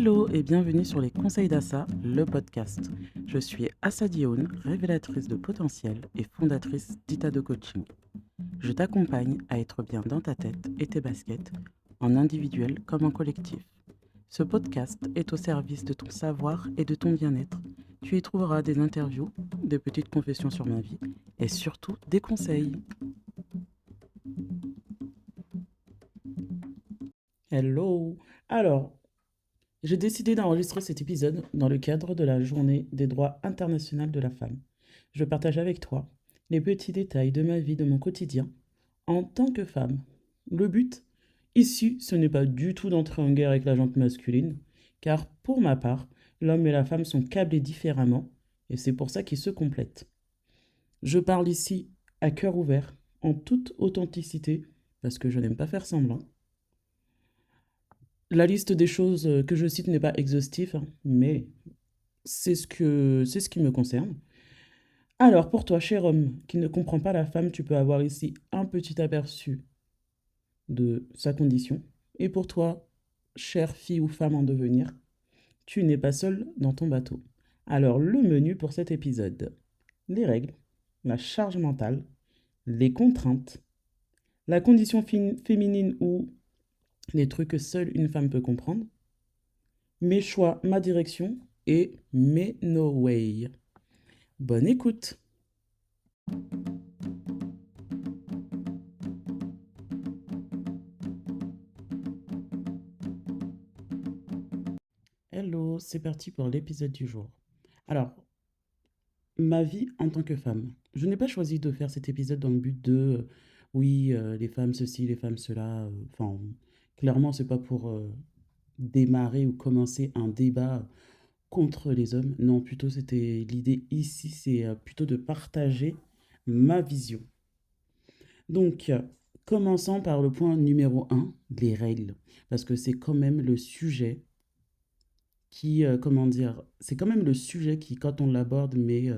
Hello et bienvenue sur les conseils d'Assa, le podcast. Je suis Assa Dioun, révélatrice de potentiel et fondatrice d'Ita de Coaching. Je t'accompagne à être bien dans ta tête et tes baskets, en individuel comme en collectif. Ce podcast est au service de ton savoir et de ton bien-être. Tu y trouveras des interviews, des petites confessions sur ma vie et surtout des conseils. Hello. Alors, j'ai décidé d'enregistrer cet épisode dans le cadre de la Journée des droits internationaux de la femme. Je partage avec toi les petits détails de ma vie, de mon quotidien, en tant que femme. Le but, ici, ce n'est pas du tout d'entrer en guerre avec la gente masculine, car pour ma part, l'homme et la femme sont câblés différemment, et c'est pour ça qu'ils se complètent. Je parle ici à cœur ouvert, en toute authenticité, parce que je n'aime pas faire semblant. La liste des choses que je cite n'est pas exhaustive, hein, mais c'est ce qui me concerne. Alors, pour toi, cher homme qui ne comprend pas la femme, tu peux avoir ici un petit aperçu de sa condition. Et pour toi, chère fille ou femme en devenir, tu n'es pas seul dans ton bateau. Alors, le menu pour cet épisode. Les règles, la charge mentale, les contraintes, la condition féminine ou les trucs que seule une femme peut comprendre, mes choix, ma direction et mes no way. Bonne écoute. Hello, c'est parti pour l'épisode du jour. Alors, ma vie en tant que femme. Je n'ai pas choisi de faire cet épisode dans le but de, oui, les femmes ceci, les femmes cela. Enfin, clairement, c'est pas pour démarrer ou commencer un débat contre les hommes. Non, plutôt, c'était l'idée ici, c'est plutôt de partager ma vision. Donc, commençons par le point numéro un, les règles. Parce que c'est quand même le sujet qui, comment dire, c'est quand même le sujet qui, quand on l'aborde, met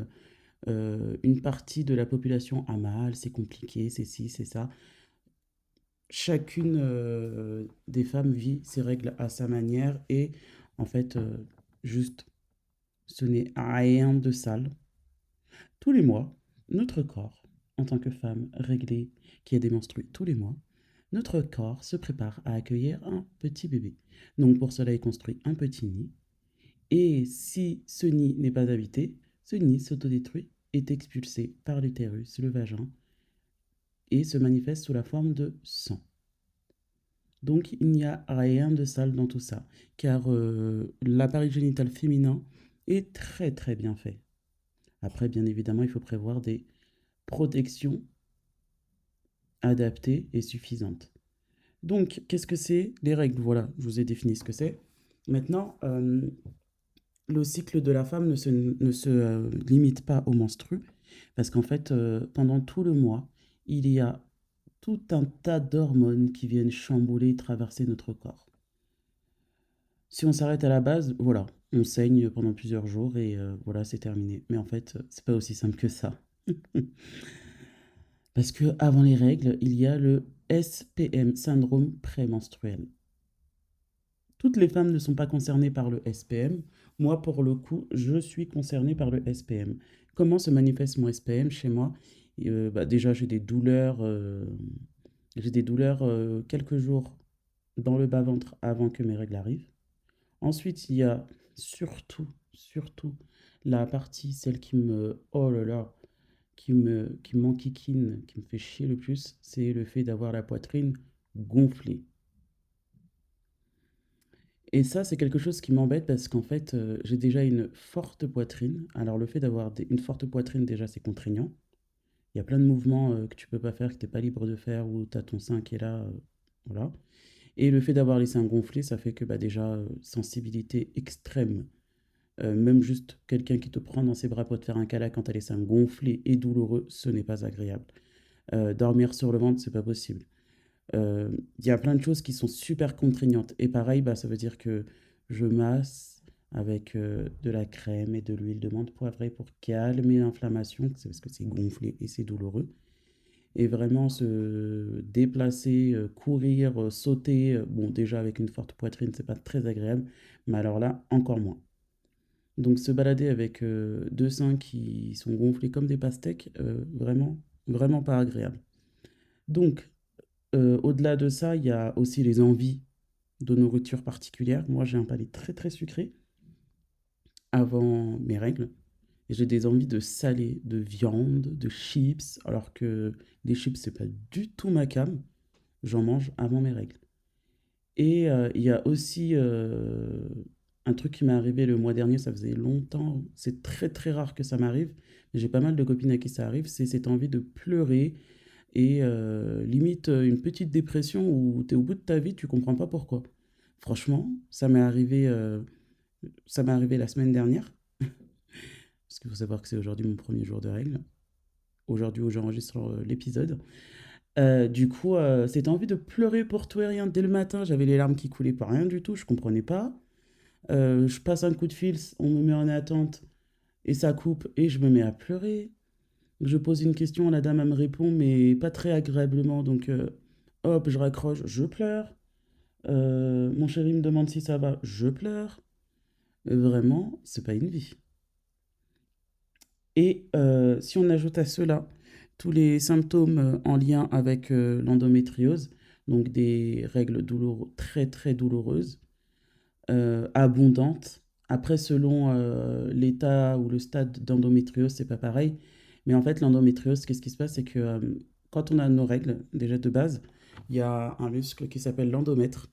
une partie de la population a mal, c'est compliqué, c'est ci, c'est ça. Chacune des femmes vit ses règles à sa manière et en fait, juste, ce n'est rien de sale. Tous les mois, notre corps, en tant que femme réglée qui a des menstrues tous les mois, notre corps se prépare à accueillir un petit bébé. Donc pour cela, il construit un petit nid. Et si ce nid n'est pas habité, ce nid s'autodétruit, est expulsé par l'utérus, le vagin, et se manifeste sous la forme de sang. Donc il n'y a rien de sale dans tout ça, car l'appareil génital féminin est très très bien fait. Après, bien évidemment, il faut prévoir des protections adaptées et suffisantes. Donc, qu'est-ce que c'est les règles? Voilà, je vous ai défini ce que c'est. Maintenant, le cycle de la femme ne se limite pas au menstru, parce qu'en fait, pendant tout le mois, il y a tout un tas d'hormones qui viennent chambouler, traverser notre corps. Si on s'arrête à la base, voilà, on saigne pendant plusieurs jours et voilà, c'est terminé. Mais en fait, c'est pas aussi simple que ça. Parce que avant les règles, il y a le SPM, syndrome prémenstruel. Toutes les femmes ne sont pas concernées par le SPM. Moi, pour le coup, je suis concernée par le SPM. Comment se manifeste mon SPM chez moi? Déjà, j'ai des douleurs quelques jours dans le bas-ventre avant que mes règles arrivent. Ensuite, il y a surtout, la partie, celle qui me, oh là là, qui m'enquiquine, qui me fait chier le plus, c'est le fait d'avoir la poitrine gonflée. Et ça, c'est quelque chose qui m'embête parce qu'en fait, j'ai déjà une forte poitrine. Alors, le fait d'avoir une forte poitrine, déjà, c'est contraignant. Il y a plein de mouvements que tu peux pas faire, que tu n'es pas libre de faire, ou tu as ton sein qui est là. Voilà. Et le fait d'avoir les seins gonflés, ça fait que bah, déjà, sensibilité extrême. Même juste quelqu'un qui te prend dans ses bras pour te faire un câlin quand tu as les seins gonflés et douloureux, ce n'est pas agréable. Dormir sur le ventre, c'est pas possible. Il y a plein de choses qui sont super contraignantes. Et pareil, bah, ça veut dire que je masse avec de la crème et de l'huile de menthe poivrée pour calmer l'inflammation, c'est parce que c'est gonflé et c'est douloureux. et vraiment se déplacer, courir, sauter, bon déjà avec une forte poitrine, c'est pas très agréable, mais alors là, encore moins. Donc se balader avec, 2 seins qui sont gonflés comme des pastèques, vraiment, vraiment pas agréable. Donc, au-delà de ça, il y a aussi les envies de nourriture particulière. Moi, j'ai un palais très, très sucré avant mes règles. Et j'ai des envies de salé, de viande, de chips, alors que les chips, c'est pas du tout ma came. J'en mange avant mes règles. Et il y a aussi un truc qui m'est arrivé le mois dernier, ça faisait longtemps, c'est très très rare que ça m'arrive, mais j'ai pas mal de copines à qui ça arrive, c'est cette envie de pleurer et limite une petite dépression où tu es au bout de ta vie, tu comprends pas pourquoi. Franchement, ça m'est arrivé la semaine dernière, parce qu'il faut savoir que c'est aujourd'hui mon premier jour de règles, aujourd'hui où j'enregistre l'épisode. Du coup, cette envie de pleurer pour tout et rien dès le matin, j'avais les larmes qui coulaient par rien du tout, je comprenais pas. Je passe un coup de fil, on me met en attente et ça coupe et je me mets à pleurer. Je pose une question, la dame elle me répond, mais pas très agréablement, donc hop, je raccroche, je pleure. Mon chéri me demande si ça va, je pleure. Vraiment, c'est pas une vie. Et si on ajoute à cela tous les symptômes en lien avec l'endométriose, donc des règles très très douloureuses, abondantes. Après, selon l'état ou le stade d'endométriose, c'est pas pareil. Mais en fait, l'endométriose, qu'est-ce qui se passe? C'est que quand on a nos règles, déjà de base, il y a un muscle qui s'appelle l'endomètre.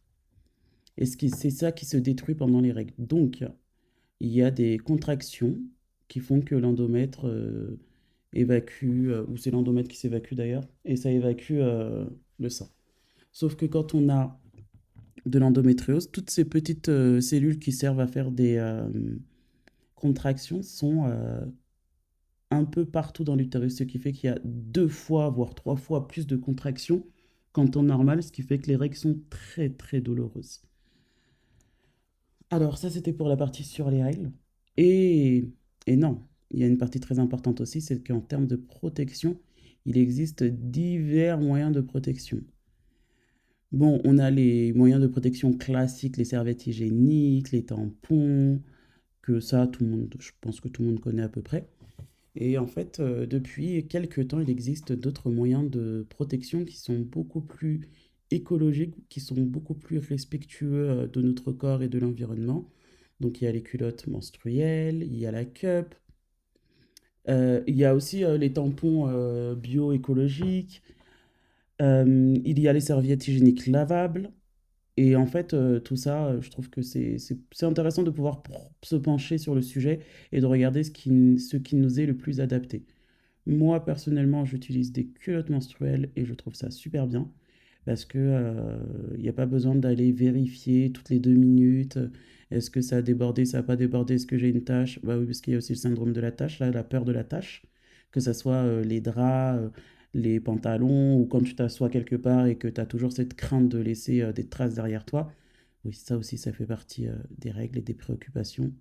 Et c'est ça qui se détruit pendant les règles. Donc, il y a des contractions qui font que l'endomètre évacue, ou c'est l'endomètre qui s'évacue d'ailleurs, et ça évacue le sang. Sauf que quand on a de l'endométriose, toutes ces petites cellules qui servent à faire des contractions sont un peu partout dans l'utérus, ce qui fait qu'il y a 2 fois, voire 3 fois plus de contractions qu'en temps normal, ce qui fait que les règles sont très très douloureuses. Alors ça, c'était pour la partie sur les règles. Et, et non, il y a une partie très importante aussi, c'est qu'en termes de protection, il existe divers moyens de protection. Bon, on a les moyens de protection classiques, les serviettes hygiéniques, les tampons, que ça, tout le monde, je pense que tout le monde connaît à peu près. Et en fait, depuis quelques temps, il existe d'autres moyens de protection qui sont beaucoup plus écologiques, qui sont beaucoup plus respectueux de notre corps et de l'environnement. Donc il y a les culottes menstruelles, il y a la cup, il y a aussi les tampons bio-écologiques, il y a les serviettes hygiéniques lavables. Et en fait, tout ça, je trouve que c'est intéressant de pouvoir se pencher sur le sujet et de regarder ce qui nous est le plus adapté. Moi, personnellement, j'utilise des culottes menstruelles et je trouve ça super bien parce que il n'y a pas besoin d'aller vérifier toutes les 2 minutes. Est-ce que ça a débordé, ça n'a pas débordé, est-ce que j'ai une tache? Bah oui, parce qu'il y a aussi le syndrome de la tache, là, la peur de la tache, que ça soit les draps, les pantalons ou quand tu t'assois quelque part et que tu as toujours cette crainte de laisser des traces derrière toi. Oui, ça aussi, ça fait partie des règles et des préoccupations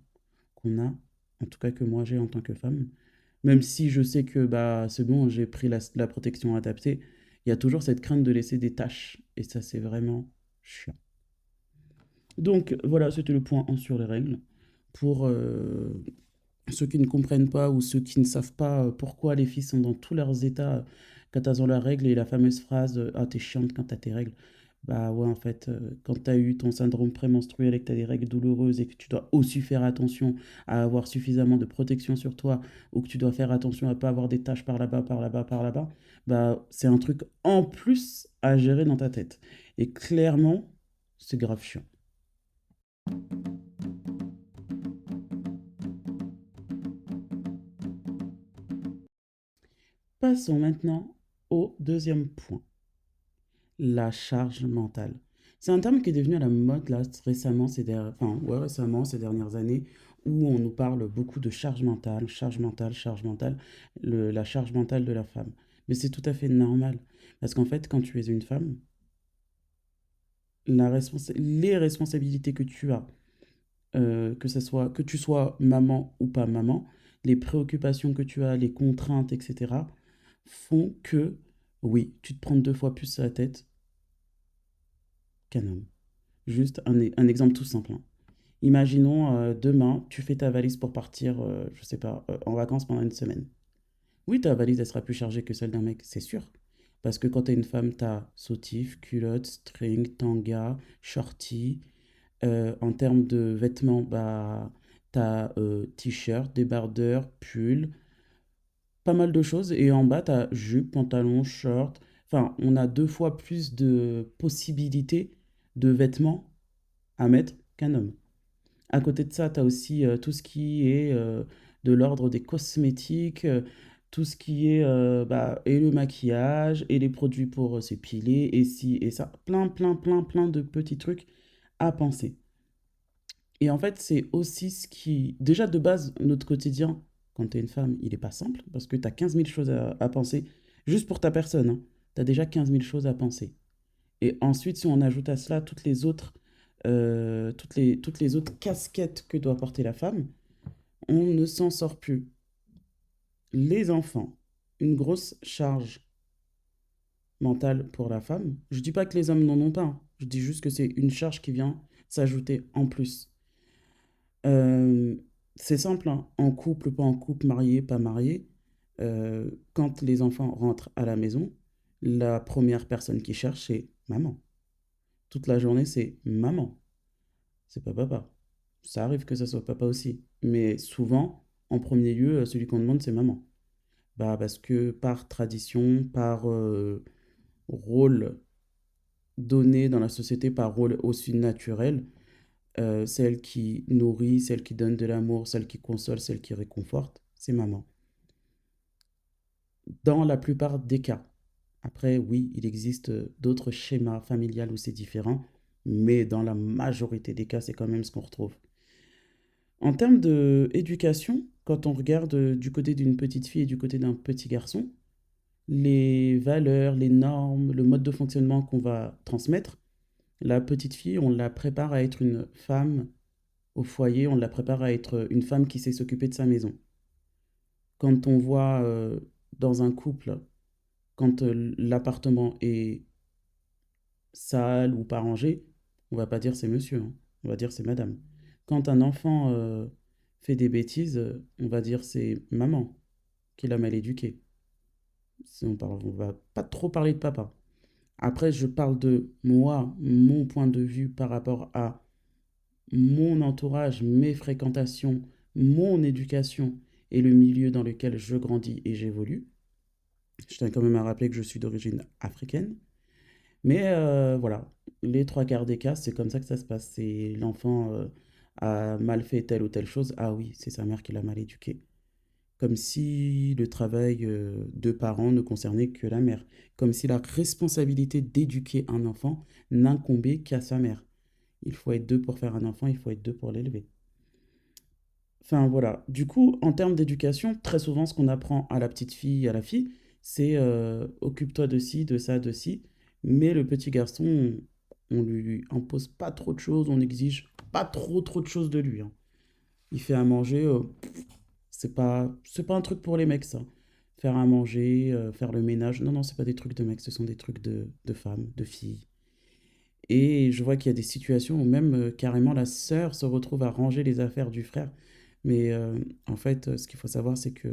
qu'on a, en tout cas que moi j'ai en tant que femme. Même si je sais que bah, c'est bon, j'ai pris la protection adaptée, il y a toujours cette crainte de laisser des taches. Et ça, c'est vraiment chiant. Donc voilà, c'était le point 1 sur les règles. Pour ceux qui ne comprennent pas ou ceux qui ne savent pas pourquoi les filles sont dans tous leurs états quand elles ont leurs règles et la fameuse phrase ah, t'es chiante quand t'as tes règles. Bah ouais, en fait, quand t'as eu ton syndrome prémenstruel et que t'as des règles douloureuses et que tu dois aussi faire attention à avoir suffisamment de protection sur toi ou que tu dois faire attention à pas avoir des taches par là-bas, par là-bas, par là-bas, bah c'est un truc en plus à gérer dans ta tête. Et clairement, c'est grave chiant. Passons maintenant au deuxième point. La charge mentale. C'est un terme qui est devenu à la mode là, récemment, enfin, ouais, récemment, ces dernières années, où on nous parle beaucoup de charge mentale, la charge mentale de la femme. Mais c'est tout à fait normal. Parce qu'en fait, quand tu es une femme, les responsabilités que tu as, que tu sois maman ou pas maman, les préoccupations que tu as, les contraintes, etc., font que, Oui, tu te prends 2 fois plus la tête qu'un homme. Juste un exemple tout simple, hein. Imaginons, demain, tu fais ta valise pour partir, je sais pas, en vacances pendant une semaine. Oui, ta valise, elle sera plus chargée que celle d'un mec, c'est sûr. Parce que quand t'es une femme, t'as soutif, culotte, string, tanga, shorty. En termes de vêtements, bah, t'as t-shirt, débardeur, pull, pas mal de choses. Et en bas, t'as jupe, pantalon, short. Enfin, on a 2 fois plus de possibilités de vêtements à mettre qu'un homme. À côté de ça, tu as aussi tout ce qui est de l'ordre des cosmétiques, tout ce qui est bah, et le maquillage, et les produits pour s'épiler, et ci et ça. Plein, plein, plein, plein de petits trucs à penser. Et en fait, c'est aussi ce qui... Déjà, de base, notre quotidien, quand tu es une femme, il n'est pas simple, parce que tu as 15 000 choses à penser, juste pour ta personne, hein. Tu as déjà 15 000 choses à penser. Et ensuite, si on ajoute à cela toutes les autres casquettes que doit porter la femme, on ne s'en sort plus. Les enfants, une grosse charge mentale pour la femme. Je dis pas que les hommes n'en ont pas, hein. Je dis juste que c'est une charge qui vient s'ajouter en plus. Euh, c'est simple, hein. En couple, pas en couple, marié, pas marié. Quand les enfants rentrent à la maison, la première personne qui cherche, c'est maman. Toute la journée, c'est maman. C'est pas papa. Ça arrive que ça soit papa aussi. Mais souvent, en premier lieu, celui qu'on demande, c'est maman. Bah, parce que par tradition, par rôle donné dans la société, par rôle aussi naturel, celle qui nourrit, celle qui donne de l'amour, celle qui console, celle qui réconforte, c'est maman. Dans la plupart des cas. Après, oui, il existe d'autres schémas familiales où c'est différent, mais dans la majorité des cas, c'est quand même ce qu'on retrouve. En termes d'éducation, quand on regarde du côté d'une petite fille et du côté d'un petit garçon, les valeurs, les normes, le mode de fonctionnement qu'on va transmettre, la petite fille, on la prépare à être une femme au foyer, on la prépare à être une femme qui sait s'occuper de sa maison. Quand on voit dans un couple, quand l'appartement est sale ou pas rangé, on va pas dire c'est monsieur, hein. On va dire c'est madame. Quand un enfant fait des bêtises, on va dire c'est maman qui l'a mal éduqué. Si on parle, on va pas trop parler de papa. Après, je parle de moi, mon point de vue par rapport à mon entourage, mes fréquentations, mon éducation et le milieu dans lequel je grandis et j'évolue. Je tiens quand même à rappeler que je suis d'origine africaine. Mais voilà, les 3 quarts des cas, c'est comme ça que ça se passe. C'est l'enfant a mal fait telle ou telle chose. Ah oui, c'est sa mère qui l'a mal éduqué. Comme si le travail de parent ne concernait que la mère. Comme si la responsabilité d'éduquer un enfant n'incombait qu'à sa mère. Il faut être deux pour faire un enfant, il faut être deux pour l'élever. Enfin voilà. Du coup, en termes d'éducation, très souvent, ce qu'on apprend à la petite fille, à la fille, c'est occupe-toi de ci, de ça, de ci. Mais le petit garçon, on lui impose pas trop de choses, on n'exige pas trop de choses de lui, hein. Il fait à manger, c'est pas un truc pour les mecs, ça. Faire à manger, faire le ménage, non, non, c'est pas des trucs de mecs, ce sont des trucs de femmes, de filles. Et je vois qu'il y a des situations où même carrément la sœur se retrouve à ranger les affaires du frère. Mais en fait, ce qu'il faut savoir, c'est que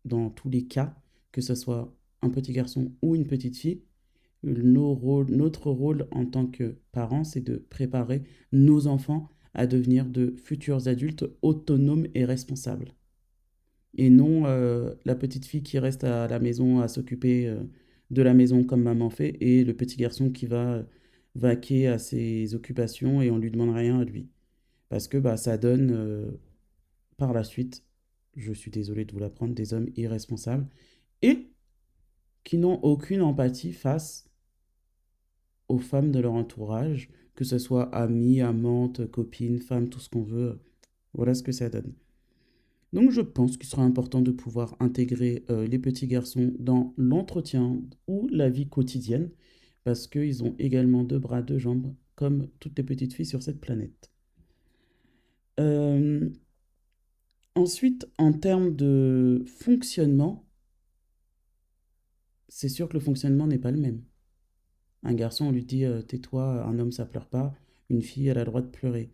dans tous les cas, que ce soit un petit garçon ou une petite fille, notre rôle en tant que parents, c'est de préparer nos enfants à devenir de futurs adultes autonomes et responsables. Et non la petite fille qui reste à la maison à s'occuper de la maison comme maman fait, et le petit garçon qui va vaquer à ses occupations et on lui demande rien à lui. Parce que bah, ça donne par la suite, je suis désolé de vous l'apprendre, des hommes irresponsables et qui n'ont aucune empathie face aux femmes de leur entourage, que ce soit amies, amantes, copines, femmes, tout ce qu'on veut. Voilà ce que ça donne. Donc je pense qu'il sera important de pouvoir intégrer les petits garçons dans l'entretien ou la vie quotidienne, parce qu'ils ont également 2 bras, 2 jambes, comme toutes les petites filles sur cette planète. Euh, Ensuite, en termes de fonctionnement, c'est sûr que le fonctionnement n'est pas le même. Un garçon, on lui dit tais-toi, un homme, ça pleure pas. Une fille, elle a le droit de pleurer.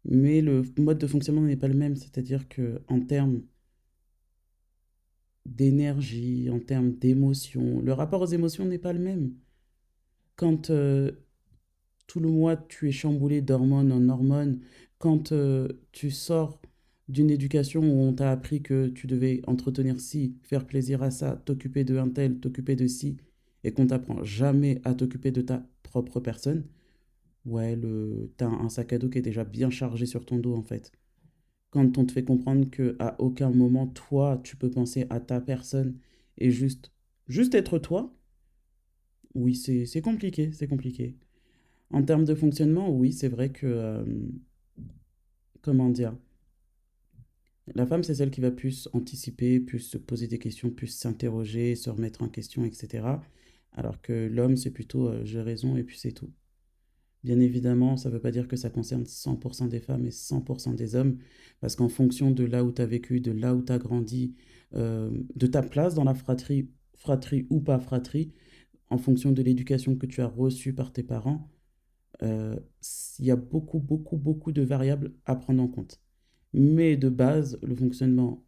Mais le mode de fonctionnement n'est pas le même, c'est-à-dire que en termes d'énergie, en termes d'émotion, le rapport aux émotions n'est pas le même. Quand tout le mois tu es chamboulé d'hormones en hormones, quand tu sors d'une éducation où on t'a appris que tu devais entretenir ci, faire plaisir à ça, t'occuper de un tel, t'occuper de ci, et qu'on t'apprend jamais à t'occuper de ta propre personne, ouais, t'as un sac à dos qui est déjà bien chargé sur ton dos en fait. Quand on te fait comprendre que à aucun moment toi tu peux penser à ta personne et juste être toi, oui, c'est compliqué, c'est compliqué. En termes de fonctionnement, oui, c'est vrai que, comment dire, la femme, c'est celle qui va plus anticiper, plus se poser des questions, plus s'interroger, se remettre en question, etc. Alors que l'homme, c'est plutôt j'ai raison et puis c'est tout. Bien évidemment, ça ne veut pas dire que ça concerne 100% des femmes et 100% des hommes, parce qu'en fonction de là où tu as vécu, de là où tu as grandi, de ta place dans la fratrie, fratrie ou pas fratrie, en fonction de l'éducation que tu as reçue par tes parents, euh, il y a beaucoup, beaucoup, beaucoup de variables à prendre en compte. Mais de base, le fonctionnement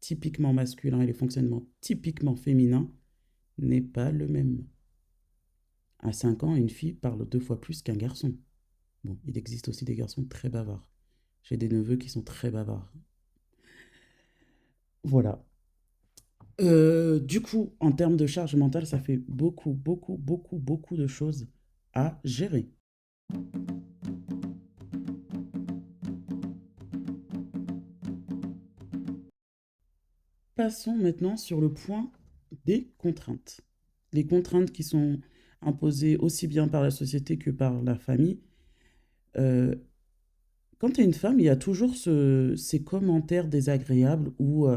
typiquement masculin et le fonctionnement typiquement féminin n'est pas le même. À 5 ans, une fille parle 2 fois plus qu'un garçon. Bon, il existe aussi des garçons très bavards. J'ai des neveux qui sont très bavards. Voilà. Du coup, en termes de charge mentale, ça fait beaucoup, beaucoup, beaucoup, beaucoup de choses à gérer. Passons maintenant sur le point des contraintes. Les contraintes qui sont imposées aussi bien par la société que par la famille. Euh, Quand tu es une femme, il y a toujours ces commentaires désagréables où,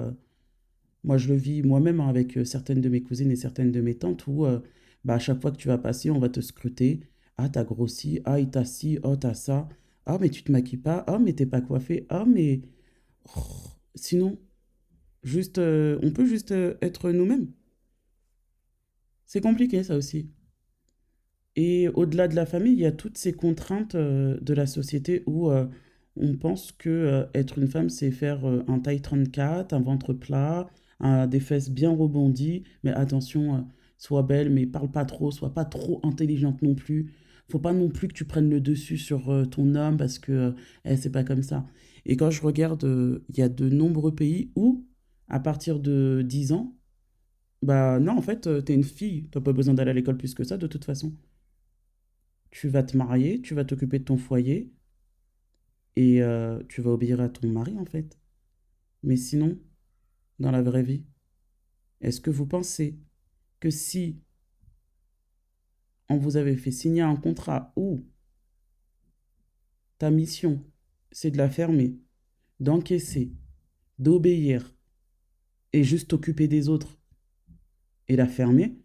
moi je le vis moi-même hein, avec certaines de mes cousines et certaines de mes tantes, où bah, à chaque fois que tu vas passer, on va te scruter. Ah, t'as grossi, ah, il t'a ci, oh, t'as ça. Ah, mais tu te maquilles pas, ah, mais t'es pas coiffée, ah, mais... Oh, sinon, juste, on peut juste être nous-mêmes. C'est compliqué ça aussi. Et au-delà de la famille, il y a toutes ces contraintes de la société où on pense que être une femme, c'est faire un taille 34, un ventre plat, des fesses bien rebondies. Mais attention, sois belle, mais parle pas trop, sois pas trop intelligente non plus. Faut pas non plus que tu prennes le dessus sur ton homme parce que c'est pas comme ça. Et quand je regarde, il y a de nombreux pays où, à partir de 10 ans, bah non, en fait, t'es une fille, t'as pas besoin d'aller à l'école plus que ça de toute façon. Tu vas te marier, tu vas t'occuper de ton foyer et tu vas obéir à ton mari en fait. Mais sinon, dans la vraie vie, est-ce que vous pensez que si on vous avait fait signer un contrat où ta mission, c'est de la fermer, d'encaisser, d'obéir et juste t'occuper des autres et la fermer,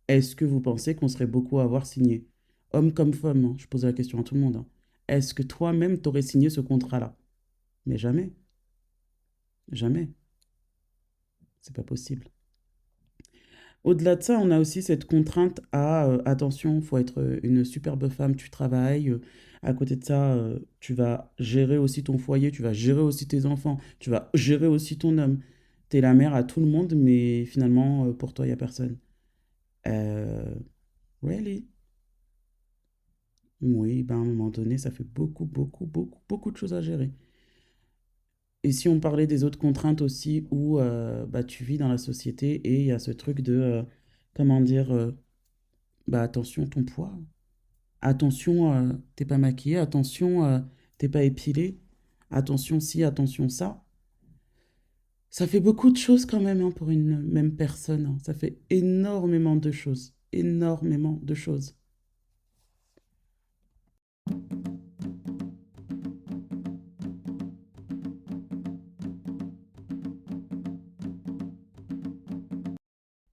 est-ce que vous pensez qu'on serait beaucoup à avoir signé? Homme comme femme, hein, je pose la question à tout le monde, hein. Est-ce que toi-même t'aurais signé ce contrat-là? Mais jamais, jamais, c'est pas possible. Au-delà de ça, on a aussi cette contrainte à attention, faut être une superbe femme, tu travailles. À côté de ça, tu vas gérer aussi ton foyer, tu vas gérer aussi tes enfants, tu vas gérer aussi ton homme. T'es la mère à tout le monde, mais finalement, pour toi, il n'y a personne. Euh, really? Oui, ben, à un moment donné, ça fait beaucoup, beaucoup, beaucoup, beaucoup de choses à gérer. Et si on parlait des autres contraintes aussi, où bah, tu vis dans la société et il y a ce truc de, comment dire, bah attention ton poids. Attention, t'es pas maquillée. Attention, t'es pas épilée. Attention ci, attention ça. Ça fait beaucoup de choses quand même hein, pour une même personne, hein. Ça fait énormément de choses. Énormément de choses.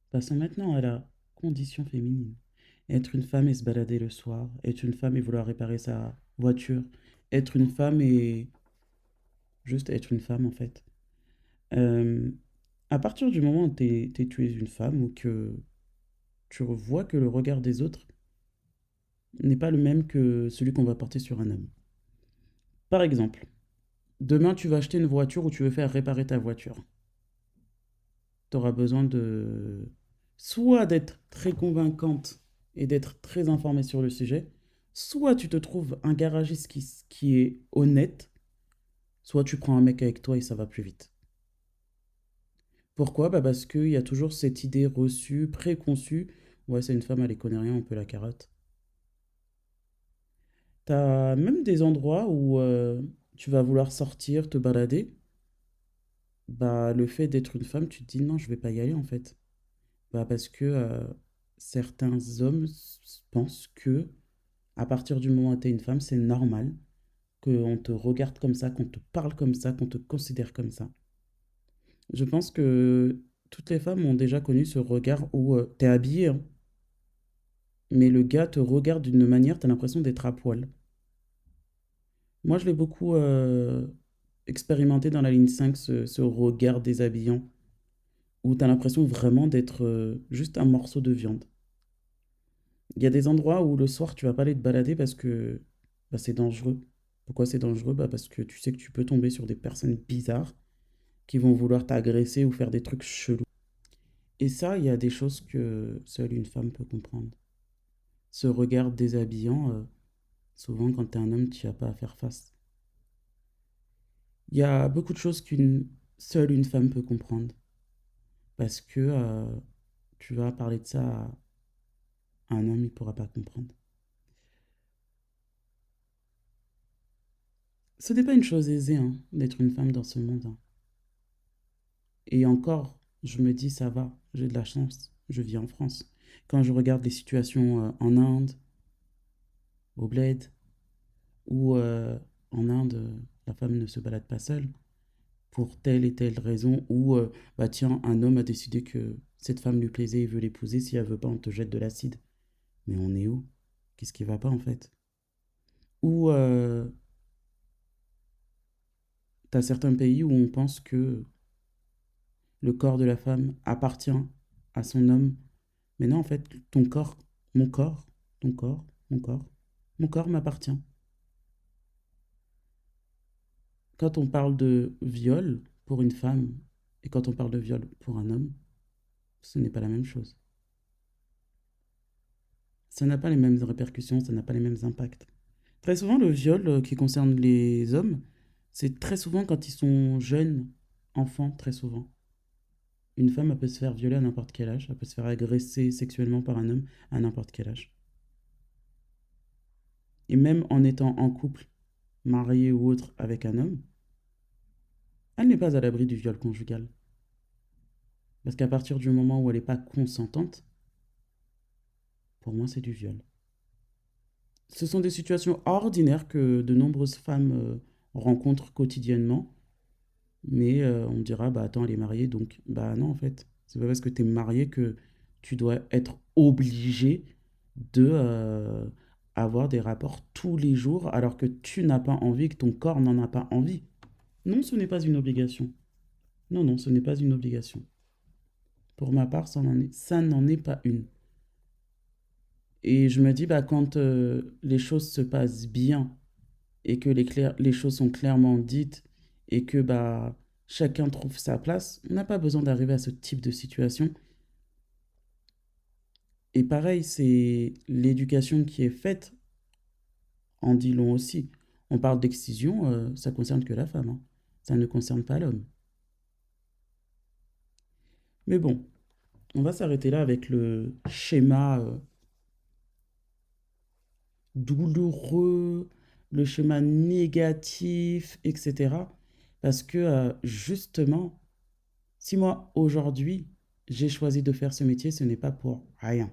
Passons maintenant à la condition féminine. Être une femme et se balader le soir. Être une femme et vouloir réparer sa voiture. Être une femme et juste être une femme en fait. Euh, à partir du moment où tu es une femme ou que tu vois que le regard des autres n'est pas le même que celui qu'on va porter sur un homme. Par exemple, demain tu vas acheter une voiture ou tu veux faire réparer ta voiture. Tu auras besoin de soit d'être très convaincante et d'être très informée sur le sujet, soit tu te trouves un garagiste qui est honnête, soit tu prends un mec avec toi et ça va plus vite. Pourquoi? Bah parce qu'il y a toujours cette idée reçue, préconçue. Ouais, c'est une femme, elle y connaît rien, on peut la carotte. T'as même des endroits où tu vas vouloir sortir, te balader. Bah, le fait d'être une femme, tu te dis non, je vais pas y aller en fait. Bah, parce que certains hommes pensent que à partir du moment où tu es une femme, c'est normal qu'on te regarde comme ça, qu'on te parle comme ça, qu'on te considère comme ça. Je pense que toutes les femmes ont déjà connu ce regard où t'es habillée, hein, mais le gars te regarde d'une manière, t'as l'impression d'être à poil. Moi, je l'ai beaucoup expérimenté dans la ligne 5, ce regard déshabillant, où t'as l'impression vraiment d'être juste un morceau de viande. Il y a des endroits où le soir, tu vas pas aller te balader parce que bah, c'est dangereux. Pourquoi c'est dangereux? Bah, parce que tu sais que tu peux tomber sur des personnes bizarres qui vont vouloir t'agresser ou faire des trucs chelous. Et ça, il y a des choses que seule une femme peut comprendre. Ce regard déshabillant, souvent quand tu es un homme, tu n'as pas à faire face. Il y a beaucoup de choses qu'une seule une femme peut comprendre. Parce que tu vas parler de ça à un homme, il ne pourra pas comprendre. Ce n'est pas une chose aisée hein, d'être une femme dans ce monde, hein. Et encore, je me dis, ça va, j'ai de la chance, je vis en France. Quand je regarde les situations en Inde, au Bled, où en Inde, la femme ne se balade pas seule, pour telle et telle raison, ou bah tiens, un homme a décidé que cette femme lui plaisait, il veut l'épouser, si elle veut pas, on te jette de l'acide. Mais on est où? Qu'est-ce qui va pas en fait? Ou t'as certains pays où on pense que le corps de la femme appartient à son homme. Mais non, en fait, ton corps, mon corps, ton corps, mon corps, mon corps m'appartient. Quand on parle de viol pour une femme et quand on parle de viol pour un homme, ce n'est pas la même chose. Ça n'a pas les mêmes répercussions, ça n'a pas les mêmes impacts. Très souvent, le viol qui concerne les hommes, c'est très souvent quand ils sont jeunes, enfants, très souvent. Une femme, elle peut se faire violer à n'importe quel âge, elle peut se faire agresser sexuellement par un homme à n'importe quel âge. Et même en étant en couple, mariée ou autre avec un homme, elle n'est pas à l'abri du viol conjugal. Parce qu'à partir du moment où elle n'est pas consentante, pour moi, c'est du viol. Ce sont des situations ordinaires que de nombreuses femmes rencontrent quotidiennement. Mais on me dira, bah attends, elle est mariée, donc bah non, en fait. C'est pas parce que tu es marié que tu dois être obligé de avoir des rapports tous les jours alors que tu n'as pas envie, que ton corps n'en a pas envie. Non, ce n'est pas une obligation. Non, non, ce n'est pas une obligation. Pour ma part, ça n'en est pas une. Et je me dis, bah, quand les choses se passent bien et que les choses sont clairement dites et que bah, chacun trouve sa place, on n'a pas besoin d'arriver à ce type de situation. Et pareil, c'est l'éducation qui est faite en dit long aussi. On parle d'excision, ça concerne que la femme, hein. Ça ne concerne pas l'homme. Mais bon, on va s'arrêter là avec le schéma douloureux, le schéma négatif, etc. Parce que justement, si moi aujourd'hui j'ai choisi de faire ce métier, ce n'est pas pour rien.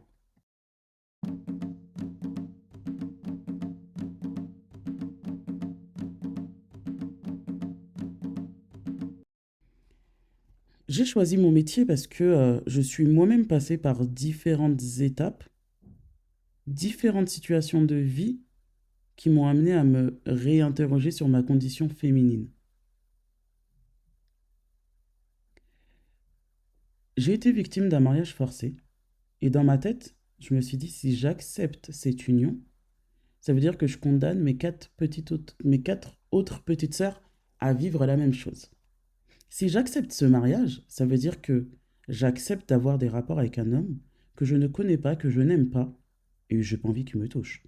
J'ai choisi mon métier parce que je suis moi-même passée par différentes étapes, différentes situations de vie qui m'ont amené à me réinterroger sur ma condition féminine. J'ai été victime d'un mariage forcé. Et dans ma tête, je me suis dit, si j'accepte cette union, ça veut dire que je condamne mes quatre autres petites sœurs à vivre la même chose. Si j'accepte ce mariage, ça veut dire que j'accepte d'avoir des rapports avec un homme que je ne connais pas, que je n'aime pas, et j'ai pas envie qu'il me touche.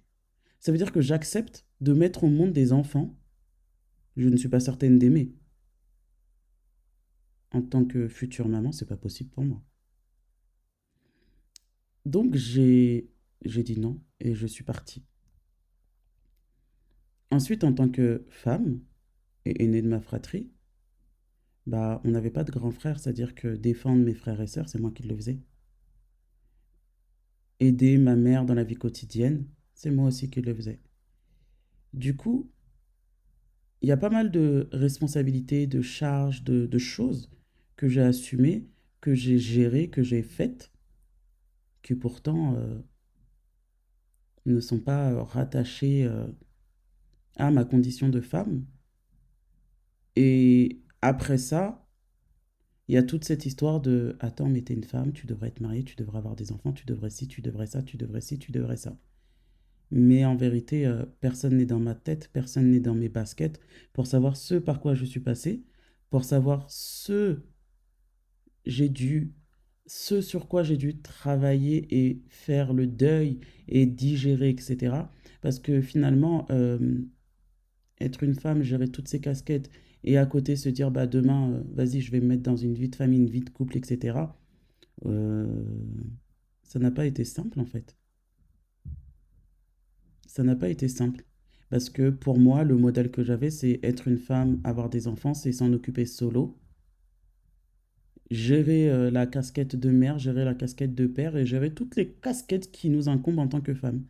Ça veut dire que j'accepte de mettre au monde des enfants que je ne suis pas certaine d'aimer. En tant que future maman, c'est pas possible pour moi. Donc j'ai dit non et je suis partie. Ensuite, en tant que femme et aînée de ma fratrie, bah on n'avait pas de grand frère, c'est-à-dire que défendre mes frères et sœurs, c'est moi qui le faisais. Aider ma mère dans la vie quotidienne, c'est moi aussi qui le faisais. Du coup, il y a pas mal de responsabilités, de charges, de choses que j'ai assumées, que j'ai gérées, que j'ai faites, qui pourtant ne sont pas rattachées à ma condition de femme. Et après ça, il y a toute cette histoire de attends, mais t'es une femme, tu devrais être mariée, tu devrais avoir des enfants, tu devrais ci, tu devrais ça, tu devrais ci, tu devrais ça. Mais en vérité, personne n'est dans ma tête, personne n'est dans mes baskets pour savoir ce par quoi je suis passé, pour savoir j'ai dû, ce sur quoi j'ai dû travailler et faire le deuil et digérer, etc. Parce que finalement, être une femme, gérer toutes ces casquettes et à côté se dire, bah demain, vas-y, je vais me mettre dans une vie de famille, une vie de couple, etc. euh, Ça n'a pas été simple en fait. Ça n'a pas été simple. Parce que pour moi, le modèle que j'avais, c'est être une femme, avoir des enfants, c'est s'en occuper solo, gérer la casquette de mère, gérer la casquette de père et gérer toutes les casquettes qui nous incombent en tant que femme.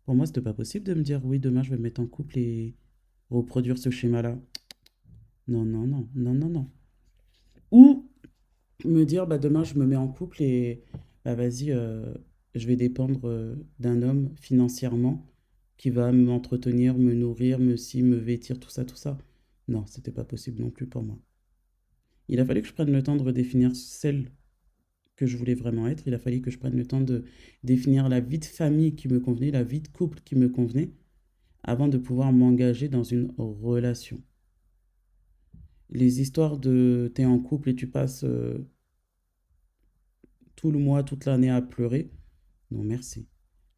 Pour moi, c'était pas possible de me dire, oui, demain, je vais me mettre en couple et reproduire ce schéma-là. Non, non, non, non, non, non. Ou me dire, bah, demain, je me mets en couple et bah, vas-y, je vais dépendre d'un homme financièrement qui va m'entretenir, me nourrir, me vêtir, tout ça, tout ça. Non, c'était pas possible non plus pour moi. Il a fallu que je prenne le temps de redéfinir celle que je voulais vraiment être. Il a fallu que je prenne le temps de définir la vie de famille qui me convenait, la vie de couple qui me convenait, avant de pouvoir m'engager dans une relation. Les histoires de t'es en couple et tu passes tout le mois, toute l'année à pleurer, non merci.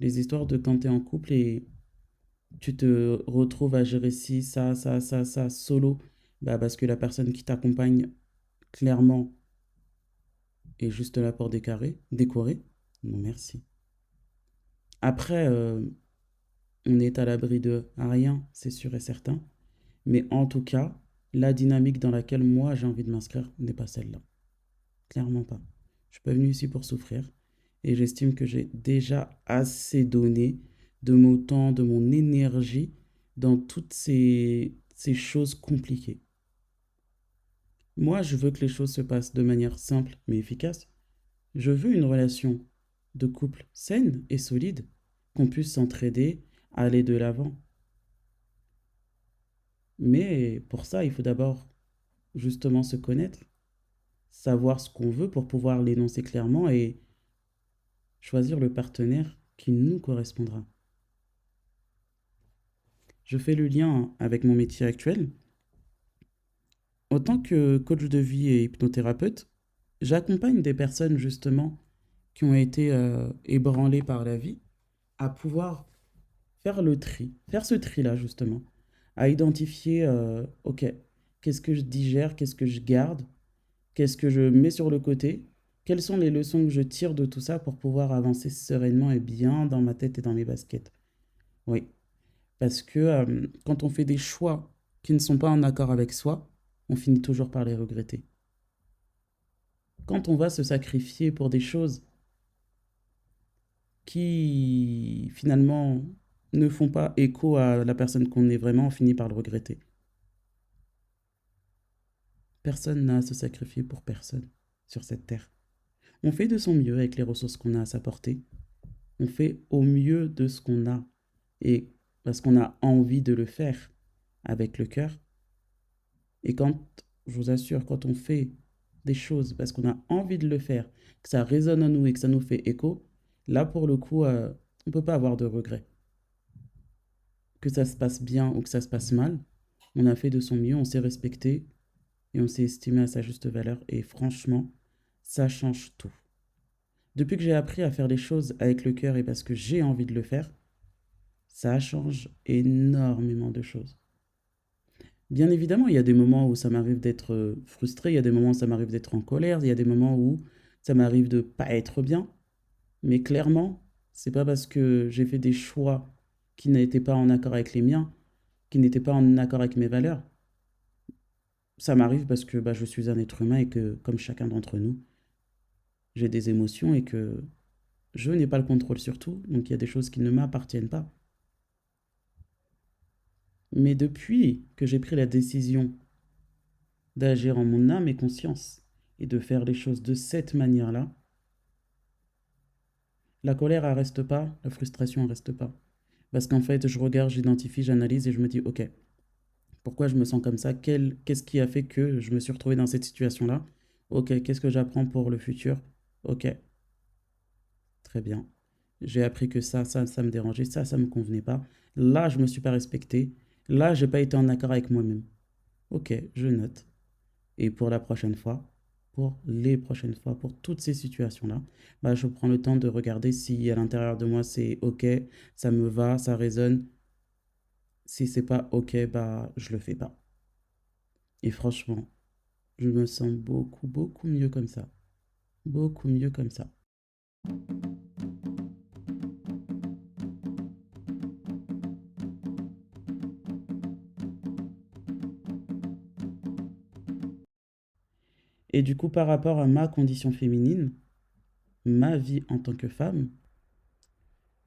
Les histoires de quand t'es en couple et tu te retrouves à gérer ci, ça, solo, bah parce que la personne qui t'accompagne, clairement, est juste là pour décorer, non merci. Après, on est à l'abri de rien, c'est sûr et certain. Mais en tout cas, la dynamique dans laquelle moi j'ai envie de m'inscrire n'est pas celle-là. Clairement pas. Je suis pas venu ici pour souffrir et j'estime que j'ai déjà assez donné de mon temps, de mon énergie dans toutes ces choses compliquées. Moi, je veux que les choses se passent de manière simple mais efficace. Je veux une relation de couple saine et solide, qu'on puisse s'entraider, aller de l'avant. Mais pour ça, il faut d'abord justement se connaître, savoir ce qu'on veut pour pouvoir l'énoncer clairement et choisir le partenaire qui nous correspondra. Je fais le lien avec mon métier actuel. En tant que coach de vie et hypnothérapeute, j'accompagne des personnes justement qui ont été ébranlées par la vie à pouvoir faire le tri, faire ce tri-là justement, à identifier, ok, qu'est-ce que je digère, qu'est-ce que je garde, qu'est-ce que je mets sur le côté, quelles sont les leçons que je tire de tout ça pour pouvoir avancer sereinement et bien dans ma tête et dans mes baskets. Oui, parce que quand on fait des choix qui ne sont pas en accord avec soi, on finit toujours par les regretter. Quand on va se sacrifier pour des choses qui finalement ne font pas écho à la personne qu'on est vraiment, on finit par le regretter. Personne n'a à se sacrifier pour personne sur cette terre. On fait de son mieux avec les ressources qu'on a à sa portée. On fait au mieux de ce qu'on a. Et parce qu'on a envie de le faire avec le cœur. Et quand, je vous assure, quand on fait des choses parce qu'on a envie de le faire, que ça résonne en nous et que ça nous fait écho, Là, pour le coup, on peut pas avoir de regrets. Que ça se passe bien ou que ça se passe mal, on a fait de son mieux, on s'est respecté et on s'est estimé à sa juste valeur. Et franchement, ça change tout. Depuis que j'ai appris à faire les choses avec le cœur et parce que j'ai envie de le faire, ça change énormément de choses. Bien évidemment, il y a des moments où ça m'arrive d'être frustré, il y a des moments où ça m'arrive d'être en colère, il y a des moments où ça m'arrive de pas être bien. Mais clairement, c'est pas parce que j'ai fait des choix qui n'étaient pas en accord avec les miens, qui n'étaient pas en accord avec mes valeurs. Ça m'arrive parce que bah, je suis un être humain et que, comme chacun d'entre nous, j'ai des émotions et que je n'ai pas le contrôle sur tout, donc il y a des choses qui ne m'appartiennent pas. Mais depuis que j'ai pris la décision d'agir en mon âme et conscience et de faire les choses de cette manière-là, la colère, elle reste pas, la frustration, elle reste pas. Parce qu'en fait, je regarde, j'identifie, j'analyse et je me dis, ok, pourquoi je me sens comme ça? Qu'est-ce qui a fait que je me suis retrouvé dans cette situation-là? Ok, qu'est-ce que j'apprends pour le futur? Ok, très bien. J'ai appris que ça me dérangeait, ça me convenait pas. Là, je me suis pas respecté. Là, j'ai pas été en accord avec moi-même. Ok, je note. Et pour la prochaine fois, pour les prochaines fois, pour toutes ces situations-là, bah, je prends le temps de regarder si à l'intérieur de moi c'est ok, ça me va, ça résonne. Si c'est pas ok, bah, je le fais pas. Et franchement, je me sens beaucoup, beaucoup mieux comme ça. Beaucoup mieux comme ça. Et du coup, par rapport à ma condition féminine, ma vie en tant que femme,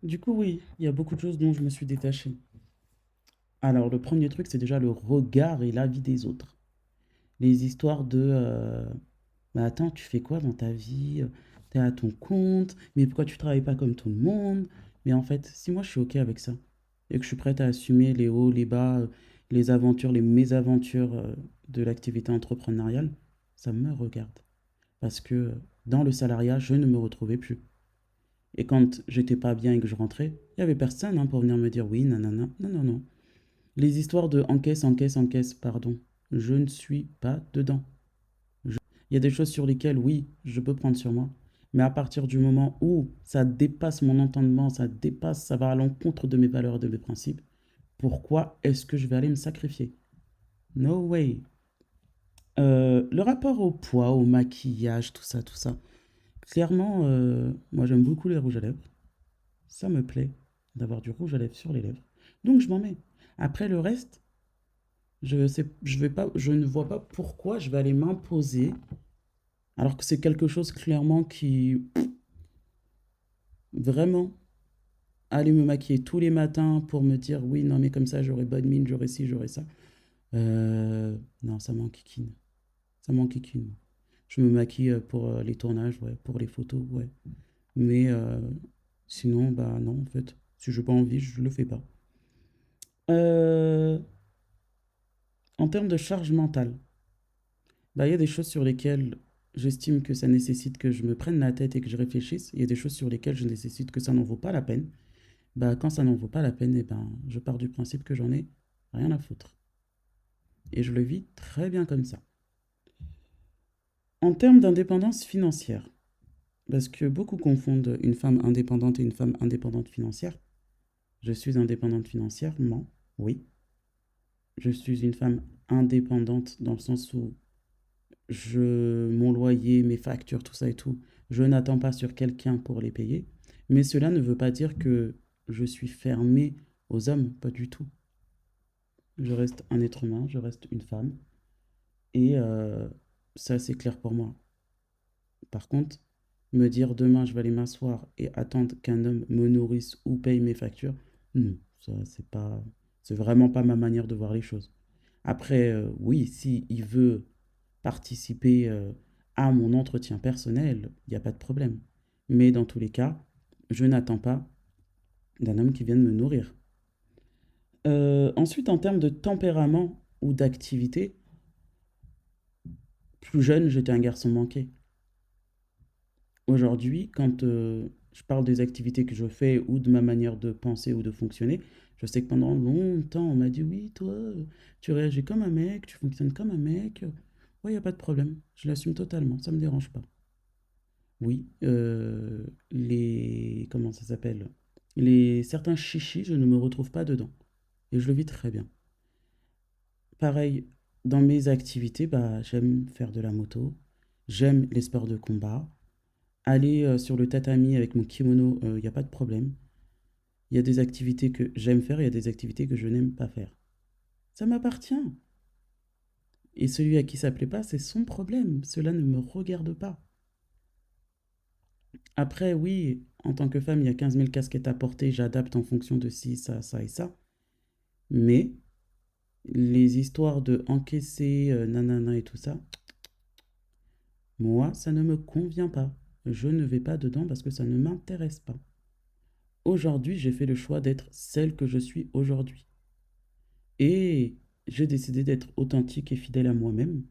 du coup, oui, il y a beaucoup de choses dont je me suis détachée. Alors, le premier truc, c'est déjà le regard et l'avis des autres. Les histoires de bah attends, tu fais quoi dans ta vie? T'es à ton compte, mais pourquoi tu travailles pas comme tout le monde? Mais en fait, si moi je suis OK avec ça, et que je suis prête à assumer les hauts, les bas, les aventures, les mésaventures de l'activité entrepreneuriale, ça me regarde. Parce que dans le salariat, je ne me retrouvais plus. Et quand j'étais pas bien et que je rentrais, il y avait personne hein, pour venir me dire oui, nanana. Non, non, non. Les histoires de encaisse, encaisse, encaisse, pardon. Je ne suis pas dedans. Il y a des choses sur lesquelles, oui, je peux prendre sur moi. Mais à partir du moment où ça dépasse mon entendement, ça dépasse, ça va à l'encontre de mes valeurs et de mes principes, pourquoi est-ce que je vais aller me sacrifier? No way. Le rapport au poids, au maquillage, tout ça, tout ça. Clairement, moi j'aime beaucoup les rouges à lèvres. Ça me plaît d'avoir du rouge à lèvres sur les lèvres. Donc je m'en mets. Après le reste, je ne vois pas pourquoi je vais aller m'imposer alors que c'est quelque chose clairement qui, vraiment, aller me maquiller tous les matins pour me dire oui, non, mais comme ça, j'aurai bonne mine, j'aurai ci, j'aurai ça. Non, ça m'enquiquine. Ça m'enquiquine. Je me maquille pour les tournages, ouais, pour les photos, ouais. Mais sinon, bah non, en fait, si je n'ai pas envie, je le fais pas. Euh, En termes de charge mentale, bah, il y a des choses sur lesquelles j'estime que ça nécessite que je me prenne la tête et que je réfléchisse. Il y a des choses sur lesquelles je nécessite que ça n'en vaut pas la peine. Bah, quand ça n'en vaut pas la peine, eh ben, je pars du principe que j'en ai rien à foutre. Et je le vis très bien comme ça. En termes d'indépendance financière, parce que beaucoup confondent une femme indépendante et une femme indépendante financière. Je suis indépendante financièrement, oui. Je suis une femme indépendante dans le sens où mon loyer, mes factures, tout ça et tout, je n'attends pas sur quelqu'un pour les payer. Mais cela ne veut pas dire que je suis fermée aux hommes, pas du tout. Je reste un être humain, je reste une femme. Et ça, c'est clair pour moi. Par contre, me dire demain, je vais aller m'asseoir et attendre qu'un homme me nourrisse ou paye mes factures, non, ça, c'est vraiment pas ma manière de voir les choses. Après, oui, si il veut participer à mon entretien personnel, il n'y a pas de problème. Mais dans tous les cas, je n'attends pas d'un homme qui vienne me nourrir. Ensuite, en termes de tempérament ou d'activité, plus jeune, j'étais un garçon manqué. Aujourd'hui, quand je parle des activités que je fais ou de ma manière de penser ou de fonctionner. Je sais que pendant longtemps, on m'a dit, oui, toi, tu réagis comme un mec, tu fonctionnes comme un mec. Ouais, il n'y a pas de problème. Je l'assume totalement, ça ne me dérange pas. Oui, les... Comment ça s'appelle? Certains chichis, je ne me retrouve pas dedans. Et je le vis très bien. Pareil, dans mes activités, bah, j'aime faire de la moto, j'aime les sports de combat. Aller sur le tatami avec mon kimono, il n'y a pas de problème. Il y a des activités que j'aime faire, il y a des activités que je n'aime pas faire. Ça m'appartient. Et celui à qui ça plaît pas, c'est son problème. Cela ne me regarde pas. Après, oui, en tant que femme, il y a 15 000 casquettes à porter, j'adapte en fonction de ci, ça et ça. Mais les histoires de encaisser, nanana et tout ça, moi, ça ne me convient pas. Je ne vais pas dedans parce que ça ne m'intéresse pas. Aujourd'hui, j'ai fait le choix d'être celle que je suis aujourd'hui. Et j'ai décidé d'être authentique et fidèle à moi-même.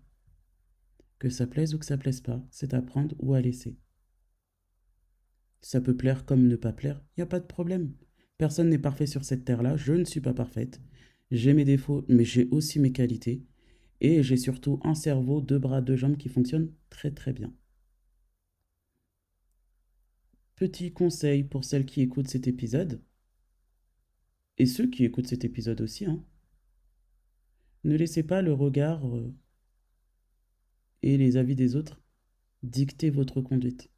Que ça plaise ou que ça plaise pas, c'est à prendre ou à laisser. Ça peut plaire comme ne pas plaire, il n'y a pas de problème. Personne n'est parfait sur cette terre-là, je ne suis pas parfaite. J'ai mes défauts, mais j'ai aussi mes qualités. Et j'ai surtout un cerveau, deux bras, deux jambes qui fonctionnent très très bien. Petit conseil pour celles qui écoutent cet épisode, et ceux qui écoutent cet épisode aussi, hein, ne laissez pas le regard et les avis des autres dicter votre conduite.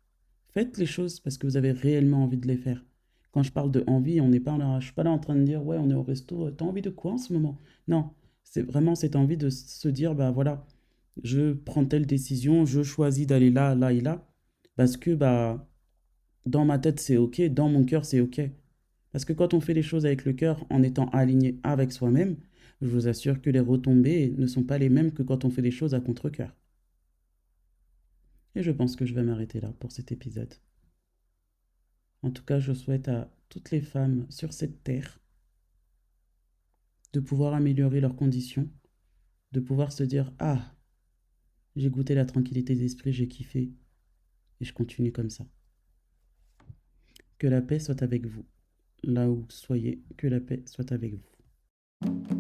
Faites les choses parce que vous avez réellement envie de les faire. Quand je parle de envie, on n'est pas là, je suis pas là en train de dire ouais, on est au resto, t'as envie de quoi en ce moment? Non, c'est vraiment cette envie de se dire bah voilà, je prends telle décision, je choisis d'aller là, là et là parce que bah dans ma tête c'est OK, dans mon cœur c'est OK. Parce que quand on fait les choses avec le cœur en étant aligné avec soi-même, je vous assure que les retombées ne sont pas les mêmes que quand on fait les choses à contre-cœur. Et je pense que je vais m'arrêter là pour cet épisode. En tout cas, je souhaite à toutes les femmes sur cette terre de pouvoir améliorer leurs conditions, de pouvoir se dire ah, j'ai goûté la tranquillité d'esprit, j'ai kiffé, et je continue comme ça. Que la paix soit avec vous. Là où vous soyez, que la paix soit avec vous.